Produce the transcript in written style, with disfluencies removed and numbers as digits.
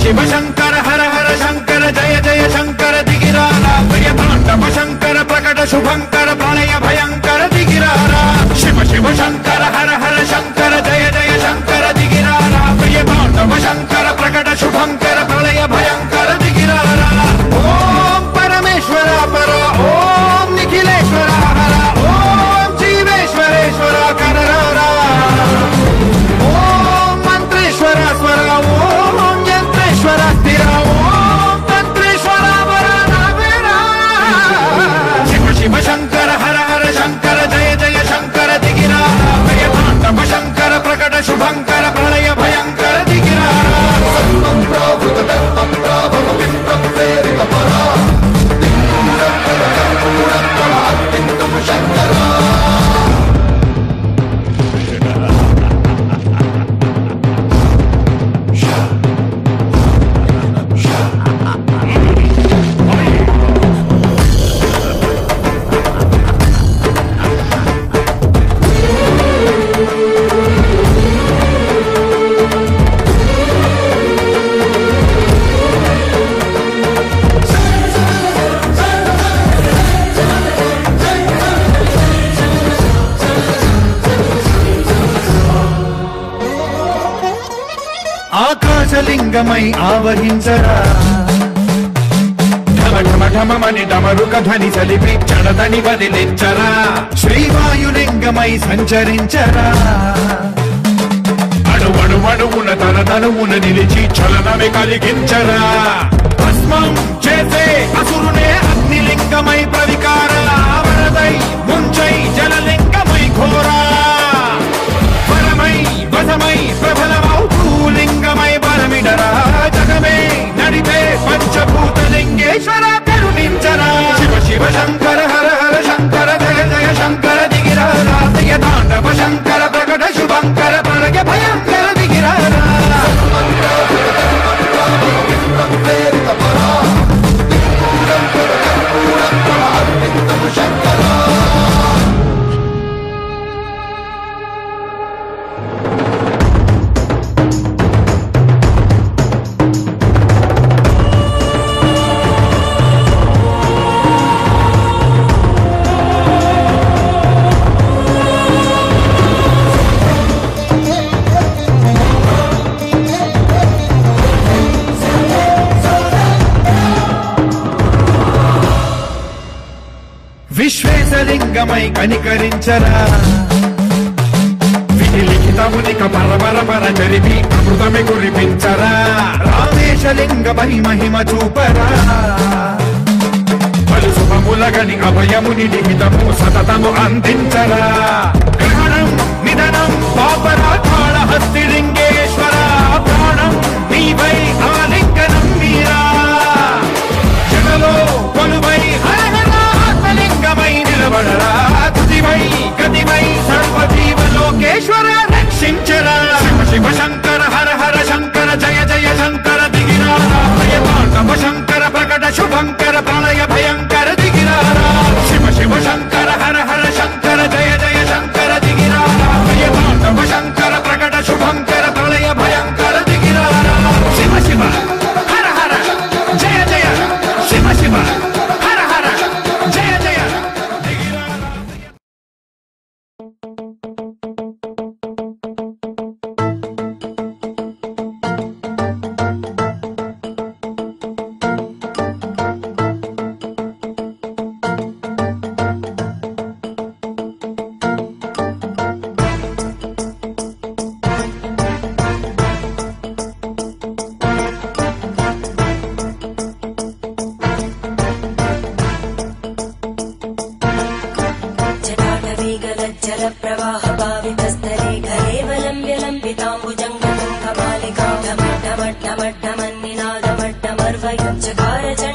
शिव शंकर हर हर शंकर जय जय शंकर दिगिरारा प्रिय तांडव शंकर प्रकट शुभंकर प्रलय भयंकर दिगिरारा शिव शिव शंकर हर हर शंकर जय जय शंकर दिगिरारा प्रिय तांडव शंकर प्रकट शुभंकर प्रलय भयंकर दिगिरारा ओम परमेश्वर पर ओम निखिलेश्वर हर ओम जीवेश्वरेश्वर कररारा ओम मंत्रेश्वर स्वर ओम यंत्रेश्वर स्थिर ओम तंत्रेश्वर शिव शिव शंकर हर हर शंकर जय जय शंकर दिगिरारा प्रिय तांडव शंकर प्रकट शुभंकर प्रलय भयंकर दिगिरारा ఆకాశలింగమై ఆవహించరా ఢమ ఢమ ఢమమని డమరుక ధ్వని సలిపి చడదని వదిలించరా శ్రీవాయులింగమై సంచరించరా అణువణువున తన తనువున నిలిచి చలనమే కలిగించరా భస్మం చేసే అసురునే అగ్నిలింగమై ప్రవికార వరదై ముంచై జలలింగమై ఘోరా వరమై వసమై ప్రబలమౌ భూలింగమై బలమిడరా జగమే నడిపే పంచభూతలింగేశ్వర కరుణించరా శివ శివ శంకర హర హర శంకర జయ జయ శంకర దిగిరారా ప్రియ తాండవ శంకర ప్రకట శుభంకర ప్రళయ భయంకర దిగిరారా విశ్వేశలింగమై కనికరించరా విధి లిఖితమునిక పరపర జరిపి అమృతమే కురిపించరా రామేశలింగమై మహిమ చూపరా పలు శుభములగని అభయముని లిఖితము సతతము అందించరా గ్రహణం నిధనం పాపరాధాళ హస్తిలింగేశ్వర ప్రాణం నీవై ఆలింగనం మీరా జగలో కొలువై లింగమై నిలబడరా తుదివై గతివై సర్వజీవలోకేశ్వర రక్షించరా శివ శివ శంకర హర హర శంకర జయ జయ శంకర దిగిరారా ప్రియ తాండవ శంకర ప్రకట శుభంకర ప్రళయ భయంకర దిగిరారా శివ శివ శంకర హర హర శంకర జయ జయ శంకర దిగిరారా ప్రియ తాండవ శంకర ప్రకట శుభంకర ప్రళయ భయంకర దిగిరారా శివ శివ హర హర జయ జయ శివ శివ హర హర జయ జయ चकार